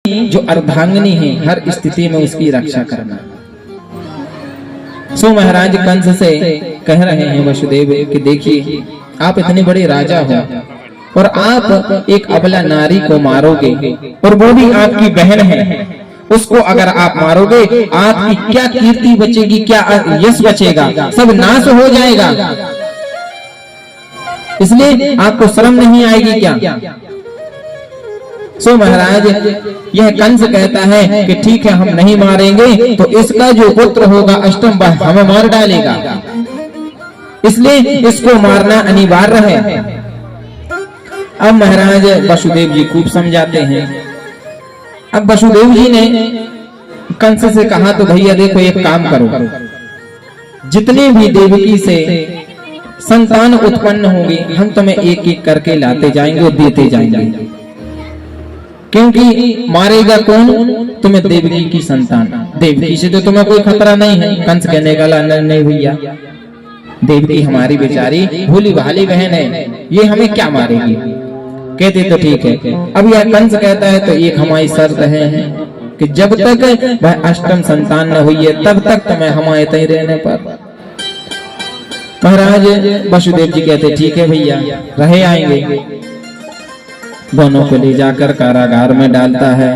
जो अर्धांगिनी है हर स्थिति में उसकी रक्षा करना। सो महाराज कंस से कह रहे हैं वसुदेव कि देखिए आप इतने बड़े राजा हो और आप एक अबला नारी को मारोगे और वो भी आपकी बहन है, उसको अगर आप मारोगे आपकी क्या कीर्ति बचेगी, क्या यश बचेगा, सब नाश हो जाएगा। इसलिए आपको शर्म नहीं आएगी क्या? सो महाराज यह कंस कहता है कि ठीक है हम नहीं मारेंगे तो इसका जो पुत्र होगा अष्टम वह हमें मार डालेगा, इसलिए इसको मारना अनिवार्य है। अब महाराज वसुदेव जी खूब समझाते हैं। अब वसुदेव जी ने कंस से कहा तो भैया देखो एक काम करो, जितने भी देवकी से संतान उत्पन्न होंगे हम तुम्हें एक एक करके लाते जाएंगे और देते जाएंगे, क्योंकि मारेगा कौन? तुम्हें देवकी की संतान। देवकी से तो तुम्हें कोई खतरा नहीं है। कंस कहने का नहीं भैया, देवकी हमारी बेचारी भोली भाली बहन है, ये हमें क्या मारेगी। कहते तो ठीक है। अब यह कंस कहता है तो एक हमारी शर्त है कि जब तक वह अष्टम संतान न हुई है तब तक तुम्हें हमारे तय रहने पर। महाराज वसुदेव जी कहते ठीक है भैया रहे आएंगे। दोनों को ले जाकर कारागार में डालता है।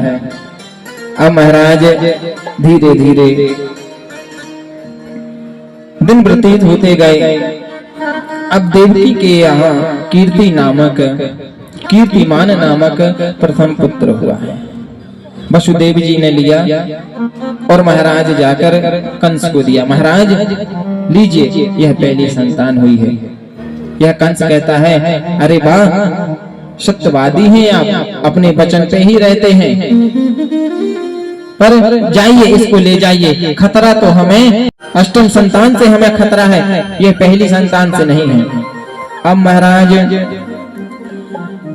अब महाराज धीरे धीरे दिन व्यतीत होते गए। अब देवकी के यहाँ कीर्तिमान नामक प्रथम पुत्र हुआ है। वसुदेव जी ने लिया और महाराज जाकर कंस को दिया। महाराज लीजिए यह पहली संतान हुई है। यह कंस कहता है अरे वाह सत्यवादी हैं आप, अपने वचन पे ही रहते हैं, पर जाइए इसको ले जाइए, खतरा तो हमें अष्टम संतान से हमें खतरा है, यह पहली संतान से नहीं है। अब महाराज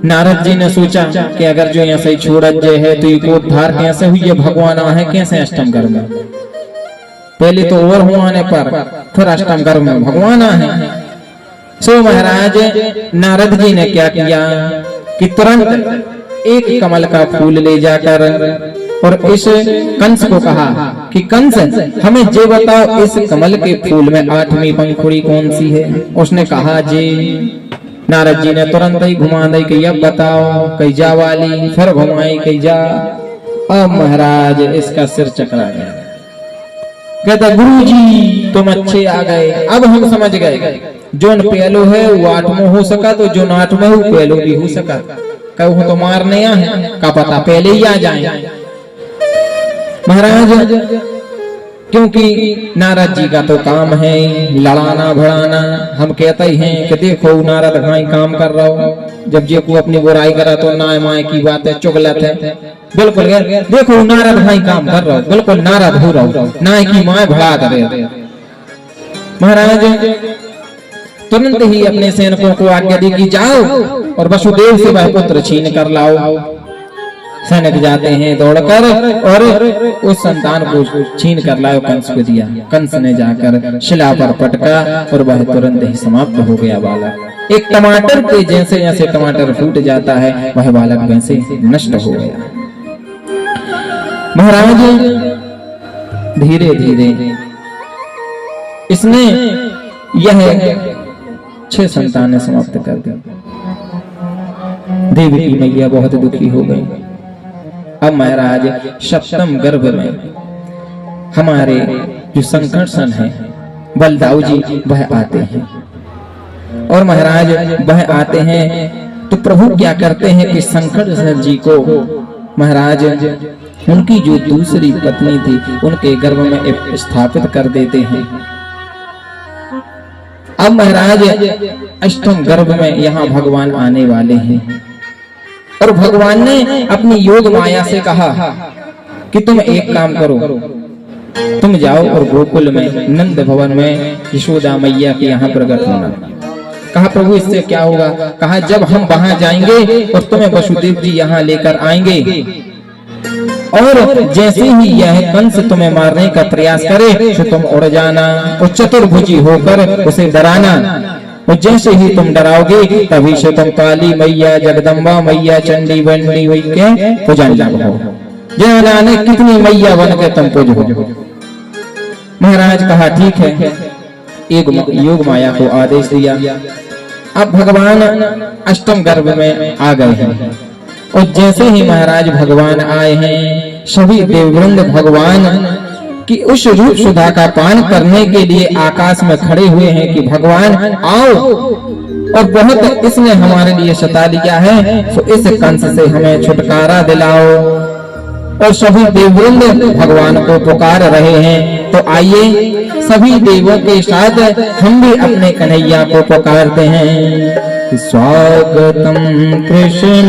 नारद जी ने सोचा कि अगर जो यहाँ से छोड़त जे है तो ये उद्धार कैसे हुई है, भगवान है कैसे अष्टम गर्भ में, पहले तो और हुआने पर फिर अष्टम गर्भ में भगवान है। सो महाराज नारद जी ने क्या किया कि तुरंत एक कमल का फूल ले जाकर और इस कंस को कहा कि कंस हमें जे बताओ इस कमल के फूल में 8वीं पंखुड़ी कौन सी है। उसने कहा जी। नारद जी ने तुरंत ही घुमा दी कि अब बताओ कई जा वाली, फिर घुमाई कई जा। अब महाराज इसका सिर चकरा गया। कहता गुरुजी तुम अच्छे आ गए, अब हम समझ गए जो पहलो है वो 8वां हो सका तो जो 8वां वो पहलो भी हो सका। कहूँ तो मारने आए का पता पहले ही आ जाए। महाराज क्योंकि नारद जी का तो काम है लड़ाना भड़ाना। हम कहते ही हैं कि देखो नारद भाई काम कर रहा हो, जब जे को अपनी बुराई करा तो नाय माय की बात है, चुगलत है। बिल्कुल देखो नारद भाई काम कर रहा हो, बिल्कुल नारद हो रहा हो, नाय की माय भड़ा करे। महाराज तुरंत ही अपने सैनिकों को आज्ञा दी कि जाओ और वसुदेव से वह पुत्र छीन कर लाओ। सैनिक जाते हैं दौड़कर और उस संतान को छीन कर लाओ, कंस को दिया। कंस ने जाकर शिला पर पटका और वह तुरंत ही समाप्त हो गया बालक। एक टमाटर के जैसे जैसे टमाटर फूट जाता है वह बालक वैसे नष्ट हो गया। महाराज धीरे धीरे इसने यह 6 संतानें समाप्त कर दी। देवी की मैया बहुत दुखी हो गई। अब महाराज सप्तम गर्भ में हमारे जो संकर्षण है बलदाऊ जी वह आते हैं और महाराज वह आते हैं तो प्रभु क्या करते हैं कि संकर्षण जी को महाराज उनकी जो दूसरी पत्नी थी उनके गर्भ में स्थापित कर देते हैं। अब महाराज अष्टम गर्भ में यहाँ भगवान आने वाले हैं और भगवान ने अपनी योग माया से कहा कि तुम एक काम करो, तुम जाओ और गोकुल में नंद भवन में यशोदा मैया के यहाँ प्रकट होना। कहा प्रभु इससे क्या होगा? कहा जब हम वहां जाएंगे और तुम्हें वसुदेव जी यहाँ लेकर आएंगे और जैसे ही यह कंस तुम्हें मारने का प्रयास करे तो तुम उड़ जाना और चतुर्भुजी होकर उसे डराना और जैसे ही तुम डराओगे तभी से तुम काली मैया जगदम्बा मैया चंडी बंडी हुई के पुजारी लगो। जो जाने कितनी मैया बन के तुम पूजो। महाराज कहा ठीक है, योग माया को आदेश दिया। अब भगवान अष्टम गर्भ में आ गए हैं और जैसे ही महाराज भगवान आए हैं, सभी देववृंद भगवान कि उस रूप सुधा का पान करने के लिए आकाश में खड़े हुए हैं कि भगवान आओ और बहुत इसने हमारे लिए सता दिया है, तो इस कंस से हमें छुटकारा दिलाओ। और सभी देववृंद भगवान को पुकार रहे हैं। तो आइए सभी देवों के साथ हम भी अपने कन्हैया को पुकारते हैं। स्वागतम कृष्ण